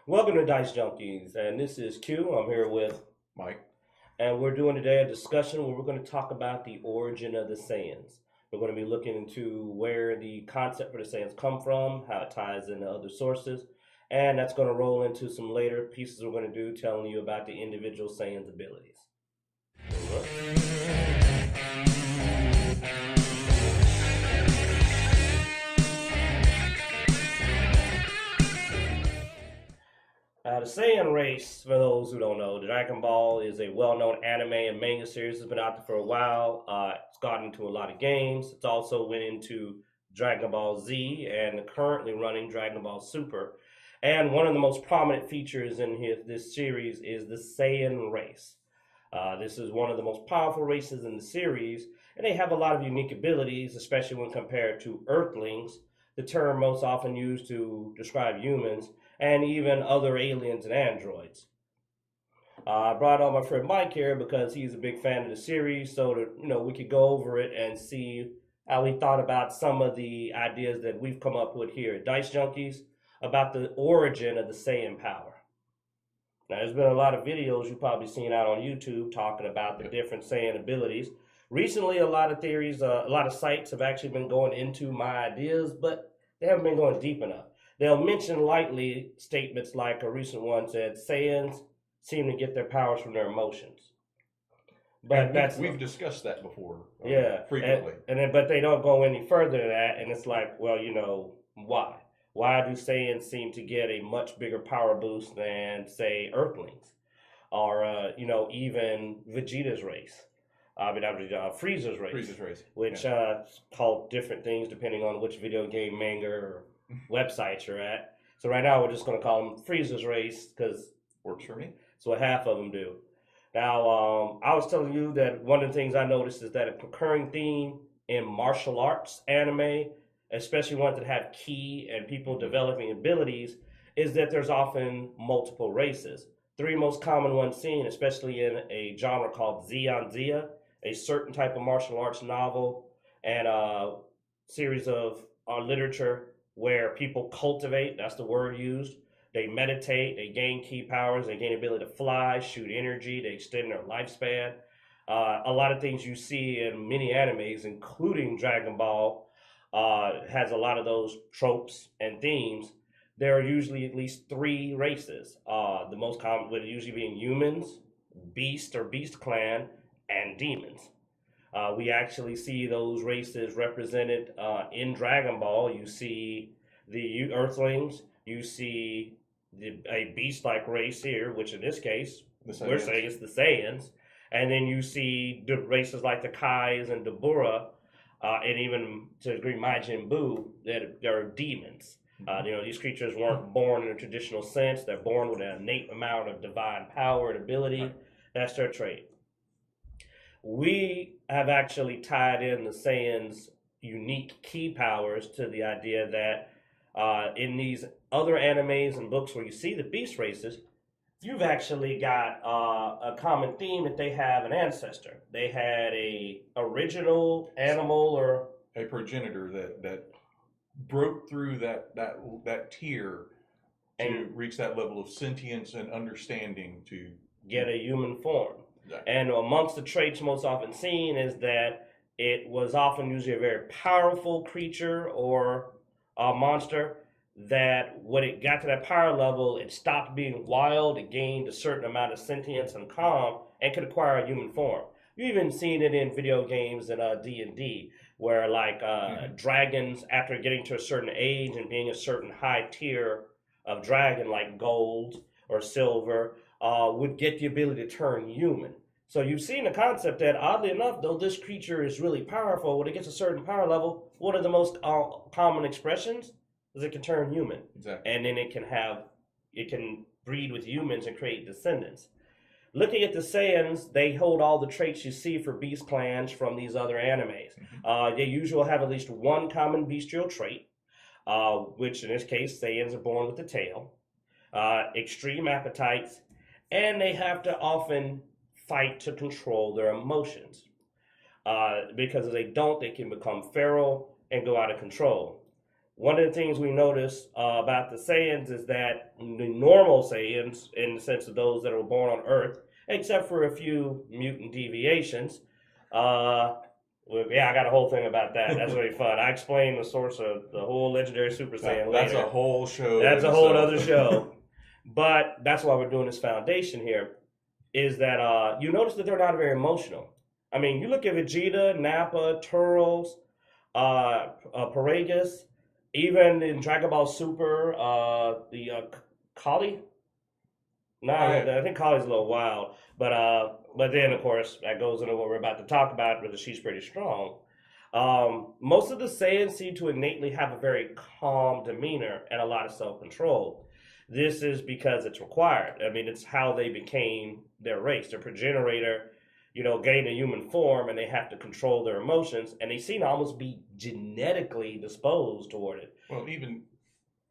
Welcome to Dicejunkies, and this is Q. I'm here with, Mike. and we're doing today a discussion where we're going to talk about the origin of the Saiyans. We're going to be looking into where the concept for the Saiyans come from, how it ties into other sources, and that's going to roll into some later pieces we're going to do telling you about the individual Saiyans' abilities. The Saiyan race, for those who don't know, Dragon Ball is a well-known anime and manga series that's been out there for a while. It's gotten into a lot of games. It's also went into Dragon Ball Z and currently running Dragon Ball Super. And one of the most prominent features in this series is the Saiyan race. This is one of the most powerful races in the series, and they have a lot of unique abilities, especially when compared to Earthlings, the term most often used to describe humans, and even other aliens and androids. I brought on my friend Mike here because he's a big fan of the series, so that we could go over it and see how he thought about some of the ideas that we've come up with here at Dicejunkies about the origin of the Saiyan power. Now, there's been a lot of videos you've probably seen out on YouTube talking about the different Saiyan abilities. Recently, a lot of theories, a lot of sites have actually been going into my ideas, but they haven't been going deep enough. They'll mention lightly statements like a recent one said, Saiyans seem to get their powers from their emotions. But we've discussed that before. Yeah, frequently. But they don't go any further than that, and it's like, well, why? Why do Saiyans seem to get a much bigger power boost than, say, Earthlings, or even Vegeta's race? Frieza's race. Which called different things depending on which video game, manga, or website you're at. So right now we're just going to call them Frieza's race because works for me. That's what half of them do. Now, I was telling you that one of the things I noticed is that a recurring theme in martial arts anime, especially ones that have ki and people developing abilities, is that there's often multiple races. Three most common ones seen, especially in a genre called Zeon, a certain type of martial arts novel and a series of literature where people cultivate, that's the word used. They meditate, they gain ki powers, they gain ability to fly, shoot energy, they extend their lifespan. A lot of things you see in many animes, including Dragon Ball, has a lot of those tropes and themes. There are usually at least three races. The most common would usually being humans, beast or beast clan, and demons. We actually see those races represented in Dragon Ball. You see the Earthlings, you see a beast-like race here, which in this case, we're saying it's the Saiyans. And then you see the races like the Kais and Dabura, and even to a degree Majin Buu, that are demons. These creatures weren't born in a traditional sense. They're born with an innate amount of divine power and ability. Right. That's their trait. We have actually tied in the Saiyans' unique ki powers to the idea that in these other animes and books where you see the beast races, you've actually got a common theme that they have an ancestor. They had a original animal or a progenitor that broke through that tier to reach that level of sentience and understanding to get a human form. Exactly. And amongst the traits most often seen is that it was often usually a very powerful creature or a monster that when it got to that power level, it stopped being wild, it gained a certain amount of sentience and calm, and could acquire a human form. You've even seen it in video games and D&D, where dragons, after getting to a certain age and being a certain high tier of dragon, like gold or silver, would get the ability to turn human. So you've seen the concept that, oddly enough, though this creature is really powerful, when it gets a certain power level, one of the most common expressions is it can turn human. Exactly. And then it can breed with humans and create descendants. Looking at the Saiyans, they hold all the traits you see for beast clans from these other animes. They usually have at least one common bestial trait, which in this case, Saiyans are born with a tail, extreme appetites, and they have to often fight to control their emotions. Because if they don't, they can become feral and go out of control. one of the things we notice about the Saiyans is that the normal Saiyans, in the sense of those that were born on Earth, except for a few mutant deviations, yeah, I got a whole thing about that. That's really fun. I explain the source of the whole legendary Super Saiyan That's later. a whole show. That's a whole other show. But that's why we're doing this foundation here, is that you notice that they're not very emotional. I mean, you look at Vegeta, Nappa, Turles, Paragus, even in Dragon Ball Super, the Kali. No, I think Kali's a little wild, but then of course that goes into what we're about to talk about, whether she's pretty strong. Most of the Saiyans seem to innately have a very calm demeanor and a lot of self-control. This is because it's required. I mean, it's how they became their race. Their progenitor, gained a human form, and they have to control their emotions, and they seem to almost be genetically disposed toward it. Well, even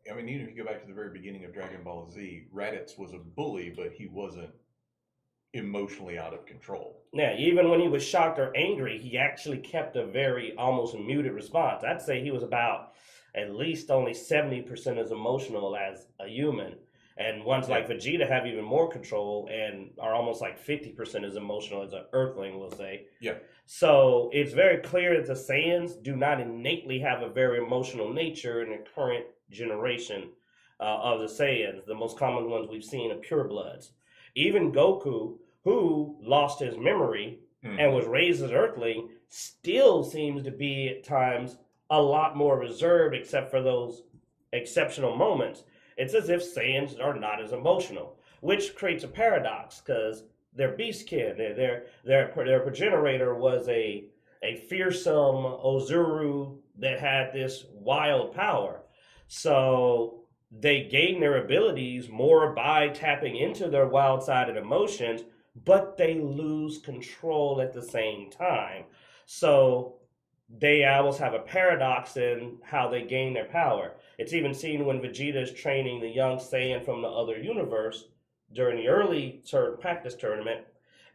if you go back to the very beginning of Dragon Ball Z, Raditz was a bully, but he wasn't emotionally out of control. Yeah, even when he was shocked or angry, he actually kept a very almost muted response. I'd say he was about at least only 70% as emotional as a human. And ones like Vegeta have even more control and are almost like 50% as emotional as an Earthling, we'll say. Yeah. So it's very clear that the Saiyans do not innately have a very emotional nature in the current generation of the Saiyans. The most common ones we've seen are purebloods. Even Goku, who lost his memory and was raised as Earthling, still seems to be at times a lot more reserved, except for those exceptional moments. It's as if Saiyans are not as emotional, which creates a paradox because they're beastkin. Their progenitor was a fearsome Ozuru that had this wild power. So they gain their abilities more by tapping into their wild side and emotions, but they lose control at the same time. So they almost have a paradox in how they gain their power. It's even seen when Vegeta is training the young Saiyan from the other universe during the early practice tournament,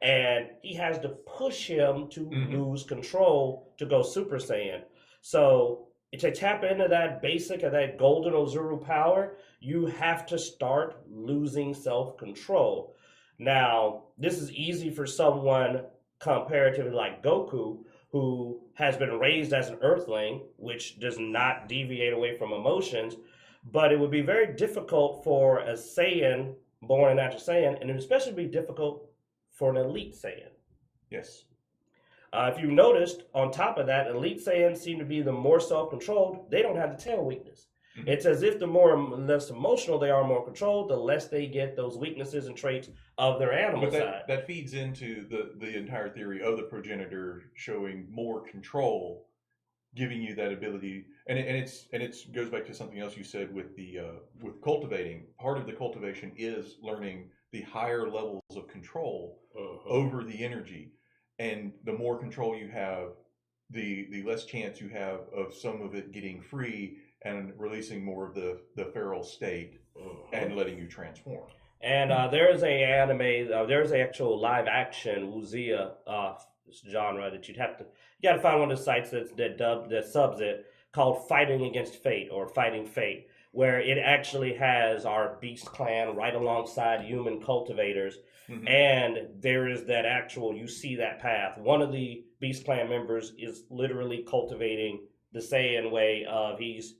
and he has to push him to lose control to go Super Saiyan. So to tap into that basic of that golden Ozuru power, you have to start losing self-control. Now, this is easy for someone comparatively like Goku, who has been raised as an Earthling, which does not deviate away from emotions, but it would be very difficult for a Saiyan, born a natural Saiyan, and it would especially be difficult for an elite Saiyan. Yes. If you noticed, on top of that, elite Saiyans seem to be the more self-controlled. They don't have the tail weakness. It's as if the less emotional they are, more controlled, the less they get those weaknesses and traits of their animal side. That feeds into the entire theory of the progenitor showing more control, giving you that ability, and it goes back to something else you said with with cultivating. Part of the cultivation is learning the higher levels of control over the energy, and the more control you have, the less chance you have of some of it getting free and releasing more of the feral state and letting you transform. And there's a anime, there's an actual live action Wuxia genre that you got to find one of the sites that subs it, called Fighting Against Fate or Fighting Fate, where it actually has our Beast Clan right alongside human cultivators, and there is that actual, you see that path. One of the Beast Clan members is literally cultivating the Saiyan way of he's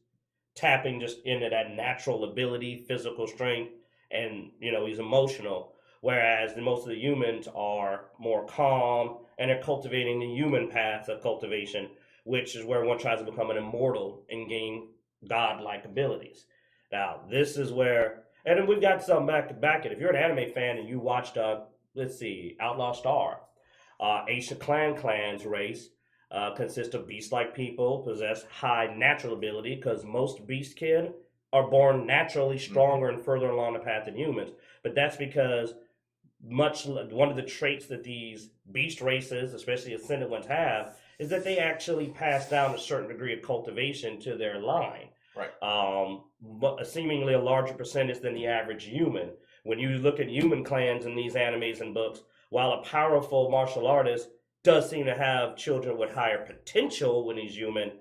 tapping just into that natural ability, physical strength, and he's emotional. Whereas most of the humans are more calm and they're cultivating the human path of cultivation, which is where one tries to become an immortal and gain godlike abilities. Now, this is where, and then we've got some back to back it. If you're an anime fan and you watched, Outlaw Star, Aisha Clan's race consists of beast-like people, possess high natural ability, because most beastkin are born naturally stronger and further along the path than humans. But that's because one of the traits that these beast races, especially ascendant ones, have is that they actually pass down a certain degree of cultivation to their line. Right. But seemingly a larger percentage than the average human. When you look at human clans in these animes and books, while a powerful martial artist does seem to have children with higher potential when he's human,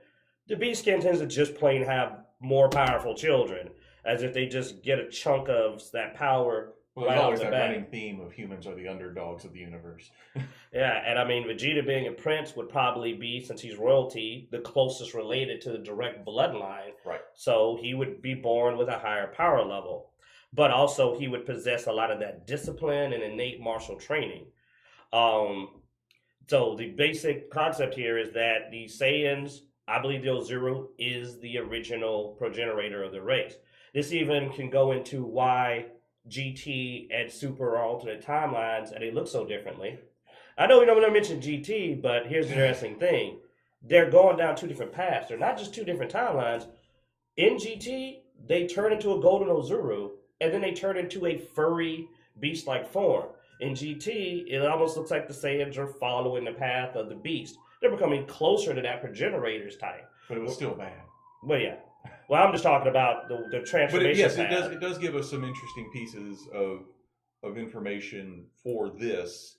the beastkin tends to just plain have more powerful children, as if they just get a chunk of that power Well, right there's off always the that bat. running theme of humans are the underdogs of the universe. Yeah, and I mean, Vegeta being a prince would probably be, since he's royalty, the closest related to the direct bloodline. Right. So he would be born with a higher power level. But also, he would possess a lot of that discipline and innate martial training. Um, so the basic concept here is that the Saiyans, I believe the Zero is the original progenitor of the race. This even can go into why GT and Super are alternate timelines and they look so differently. I know we don't want to mention GT, but here's the interesting thing. They're going down two different paths. They're not just two different timelines. In GT, they turn into a Golden Ozuru, and then they turn into a furry beast-like form. In GT, it almost looks like the Saiyans are following the path of the beast. They're becoming closer to that progenitor's type. But it was still bad. Well, yeah. Well, I'm just talking about the But transformation yes, path. it does give us some interesting pieces of information for this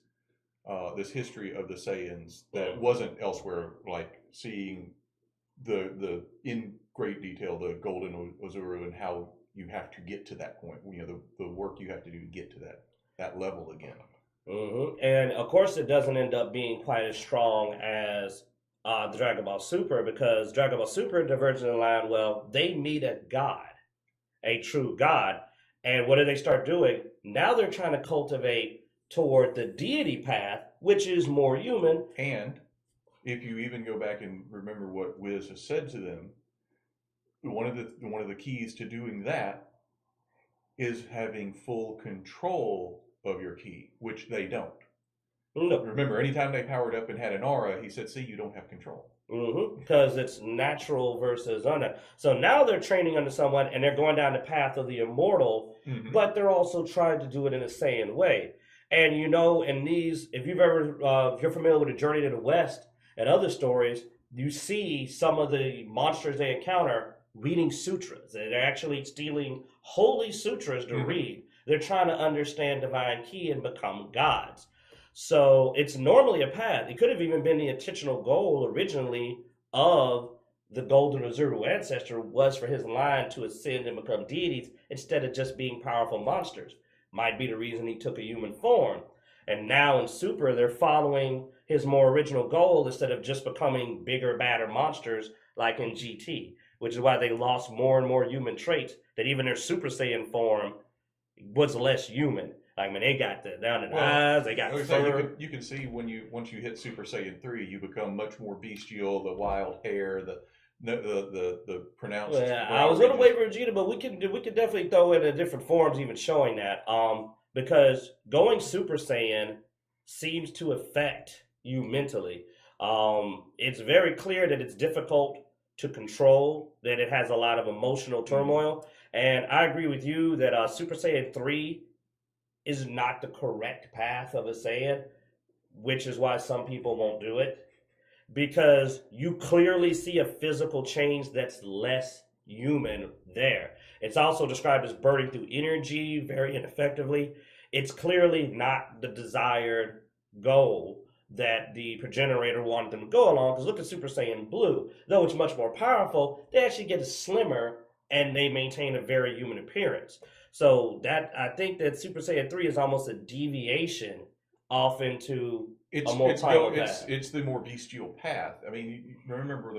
this history of the Saiyans that wasn't elsewhere, like seeing the in great detail the Golden Ozuru and how you have to get to that point. You know, the work you have to do to get to that level again. And of course, it doesn't end up being quite as strong as the Dragon Ball Super, because Dragon Ball Super diverging the line. Well, they meet a god, a true god, and what do they start doing? Now they're trying to cultivate toward the deity path, which is more human. And if you even go back and remember what Wiz has said to them, one of the keys to doing that is having full control of your ki, which they don't. No. Remember, anytime they powered up and had an aura, he said, "See, you don't have control." Because it's natural versus unnatural. So now they're training under someone, and they're going down the path of the immortal, but they're also trying to do it in a Saiyan way. And you know, in these, if you're familiar with the Journey to the West and other stories, you see some of the monsters they encounter reading sutras. They're actually stealing holy sutras to read. They're trying to understand divine ki and become gods. So it's normally a path. It could have even been the intentional goal originally of the Golden Ozuru ancestor, was for his line to ascend and become deities instead of just being powerful monsters. Might be the reason he took a human form. And now in Super, they're following his more original goal instead of just becoming bigger, badder monsters like in GT, which is why they lost more and more human traits, that even their Super Saiyan form was less human. Like, when they got the down in the eyes, they got fur. You can see once you hit Super Saiyan 3, you become much more bestial. The wild hair, the pronounced. Well, I was going to wait for Vegeta, but we can definitely throw in the different forms, even showing that. Because going Super Saiyan seems to affect you mentally. It's very clear that it's difficult to control, that it has a lot of emotional turmoil. And I agree with you that Super Saiyan 3 is not the correct path of a Saiyan, which is why some people won't do it. Because you clearly see a physical change that's less human there. It's also described as burning through energy very ineffectively. It's clearly not the desired goal that the progenitor wanted them to go along. Because look at Super Saiyan Blue. Though it's much more powerful, they actually get slimmer and they maintain a very human appearance. So that, I think that Super Saiyan 3 is almost a deviation off into a more primal path. It's the more bestial path. I mean, you remember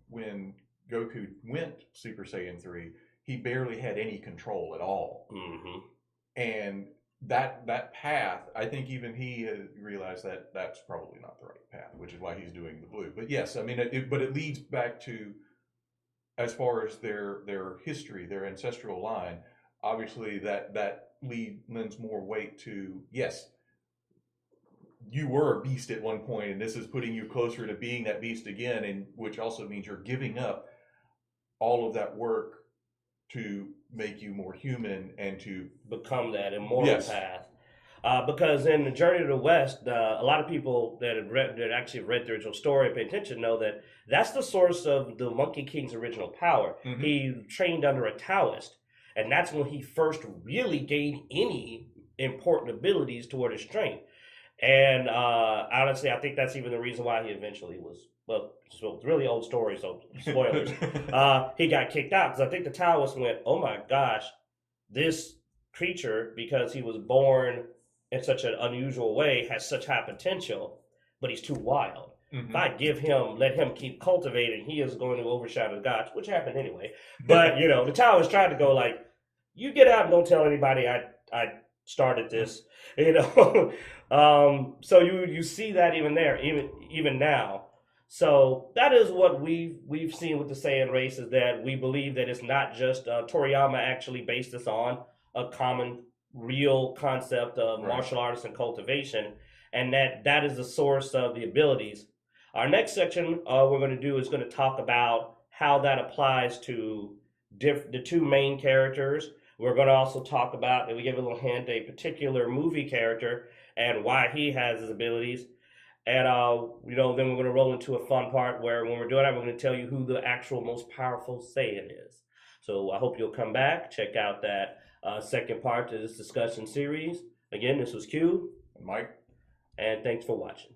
when Goku went Super Saiyan 3, he barely had any control at all. And that path, I think even he realized that that's probably not the right path, which is why he's doing the blue. But yes, I mean, but it leads back to, as far as their history, their ancestral line. Obviously, that lends more weight to, yes, you were a beast at one point, and this is putting you closer to being that beast again, and which also means you're giving up all of that work to make you more human and to become that immortal path. Because in the Journey to the West, a lot of people that actually read the original story and pay attention know that that's the source of the Monkey King's original power. He trained under a Taoist, and that's when he first really gained any important abilities toward his strength. And honestly, I think that's even the reason why he eventually was well, so it's really old story, so spoilers. He got kicked out because I think the Taoists went, "Oh my gosh, this creature, because he was born in such an unusual way, has such high potential, but he's too wild. If I let him keep cultivating, he is going to overshadow God," which happened anyway. But you know, the Taoists tried to go like, "You get out and don't tell anybody I started this," you know. So you see that even there, even now. So that is what we've seen with the Saiyan race, is that we believe that it's not just Toriyama actually based this on a common real concept of Right. martial arts and cultivation, and that is the source of the abilities. Our next section we're going to do is going to talk about how that applies to the two main characters. We're going to also talk about, and we give a little hint, a particular movie character and why he has his abilities. And you know, then we're going to roll into a fun part where, when we're doing that, we're going to tell you who the actual most powerful Saiyan is. So I hope you'll come back, check out that second part to this discussion series. Again, this was Q, Mike. and thanks for watching.